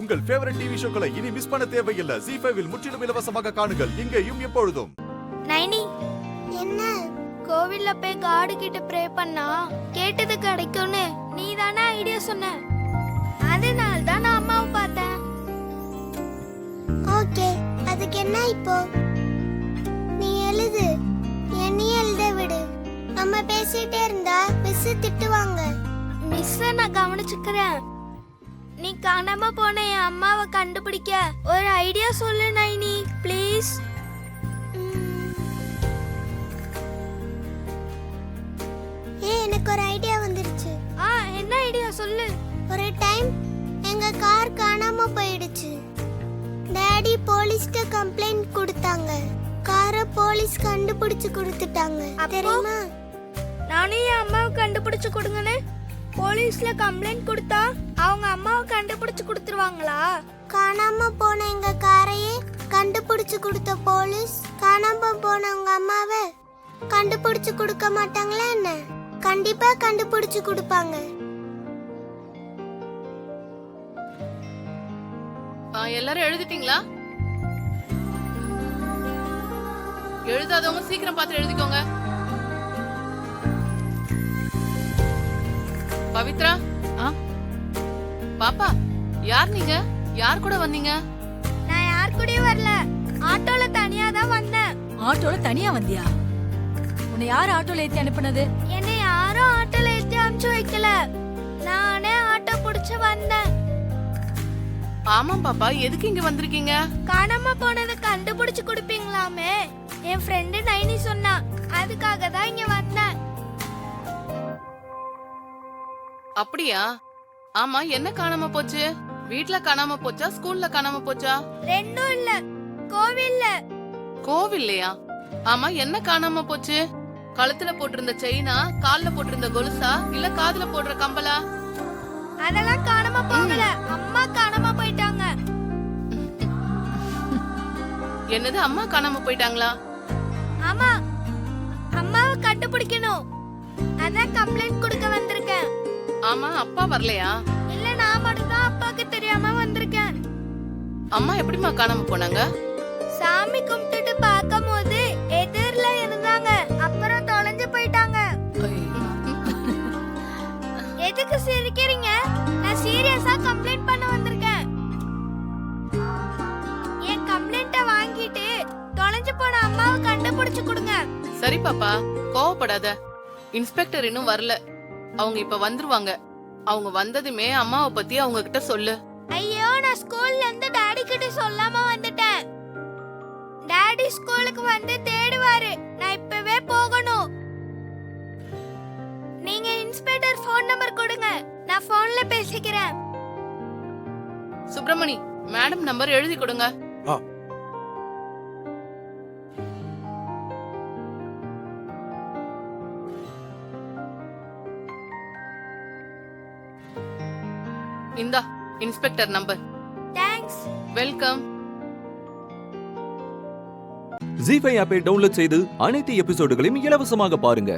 உங்கள் favourite TV ஷோக்களை இனி miss பண்ண தேவையில்லை. ZEE5 இல் முற்றிலும் இலவசமாக காணுங்கள். இங்கேயும் எப்பொழுதும். நைனி, என்ன? கோவில்ல போய் காடு கிட்ட ப்ரே பண்ணா கேட்டது கிடைக்கும்னு நீ தானே ஐடியா சொன்ன. அதனால தான் நான் அம்மாவை பார்த்தேன். ஓகே, அதுக்கு என்ன இப்போ? நீ எழுது, என்னையும் எழுத விடு. நம்ம பேசிட்டே இருந்தா மிஸ் திட்டுவாங்க. மிஸ் நான் கவனிச்சுக்கிறேன். நீ காணாம போன என் அம்மாவை கண்டுபிடிக்க ஒரு ஐடியா சொல்லு நைனி, ப்ளீஸ். எனக்கு ஒரு ஐடியா வந்துருச்சு. என்ன ஐடியா சொல்லு. ஒரு டைம் எங்க கார் காணாம போயிடுச்சு. டாடி போலீஸ்ட்ட கம்ப்ளைண்ட் கொடுத்தாங்க. காரை போலீஸ் கண்டுபிடிச்சு கொடுத்துட்டாங்க. தெரியுமா? நானே என் அம்மாவை கண்டுபிடிச்சு கொடுங்கன்னு போலீஸ்ல கம்ப்ளைண்ட் கொடுத்தா அவங்க அம்மாவை கண்டுபிடிச்சு கொடுத்துருவாங்களா? காணாம போன எங்க காரையே கண்டுபிடிச்சு கொடுத்த போலீஸ் காணாம போன உங்க அம்மாவை கண்டுபிடிச்சு கொடுக்க மாட்டாங்களா என்ன? கண்டிப்பா கண்டுபிடிச்சு கொடுப்பாங்க. எல்லாரும் எழுதிட்டீங்களா? எழுதாதவங்க சீக்கிரம் பார்த்து எழுதிக்கோங்க. பவித்ரா, பாப்பா, யார் நீங்க? யார் கூட வந்தீங்க? நான் யார் கூடயும் வரல, ஆட்டோல தனியா தான் வந்தேன். ஆட்டோல தனியா வந்தியா? உன்னை யார் ஆட்டோல ஏத்தி அனுப்புனது? என்னை யாரும் ஆட்டோல ஏத்தி அனுப்பிச்சு வைக்கல, நானே ஆட்டோ புடிச்சு வந்தேன். ஆமா பாப்பா, எதுக்கு இங்க வந்திருக்கீங்க? காணாம போனதை கண்டுபிடிச்சு கொடுப்பீங்களாமே என் ஃப்ரெண்டு நைனி சொன்னா, அதுக்காக தான் இங்க வந்தேன். அப்படியா? ஆமா, என்ன காணாம போச்சு? வீட்ல காணாம போச்சா, ஸ்கூல்ல காணாம போச்சா? ரெண்டும் இல்ல, கோவில்ல. கோவில்லையா? ஆமா, என்ன காணாம போச்சு? கழுத்துல போட்டிருந்த செயினா, கால்ல போட்டிருந்த கொலுசா, இல்ல காதுல போடுற கம்பலா? அதெல்லாம் காணாம போகல, அம்மா காணாம போயிட்டாங்க. என்னது, அம்மா காணாம போயிட்டாங்களா? ஆமா, அம்மாவை கண்டுபிடிக்கணும், அதான் கம்ப்ளைண்ட் கொடுக்க வந்திருக்கேன். ஆமா, அப்பா வரலையா? இல்ல, நான் மட்டும் தான் அப்பாக்கு தெரியாம வந்திருக்கேன். அம்மா எப்படிமா காணாம போனாங்க? சாமி கும்பிட்டுட்டு பார்க்கும்போது எதிரில இருந்தாங்க, அப்புறம் தொலைஞ்சு போயிட்டாங்க. எதுக்கு சிரிக்கிறீங்க? நான் சீரியஸா கம்ப்ளைண்ட் பண்ண வந்திருக்கேன். என் கம்ப்ளைண்ட்ட வாங்கிட்டு தொலைஞ்சு போன அம்மாவை கண்டுபிடிச்சு கொடுங்க. சரி பாப்பா, கோவப்படாத. இன்ஸ்பெக்டர் இன்னும் வரல, அவங்க இப்ப வந்துருவாங்க. அவங்க வந்ததுமே அம்மாவை பத்தி அவங்க கிட்ட சொல்லு. ஐயோ, நான் ஸ்கூல்ல இருந்து டாடி கிட்ட சொல்லாம வந்துட்டேன். டாடி ஸ்கூலுக்கு வந்து தேடுவாரு, நான் இப்பவே போகணும். நீங்க இன்ஸ்பெக்டர் ஃபோன் நம்பர் கொடுங்க, நான் போன்ல பேசிக்கிறேன். சுப்பிரமணி, மேடம் நம்பர் எழுதி கொடுங்க. இந்தா inspector number. Thanks. Welcome. ZEE5 ஆப்பை டவுன்லோட் செய்து அனைத்து எபிசோடுகளையும் இலவசமாக பாருங்க.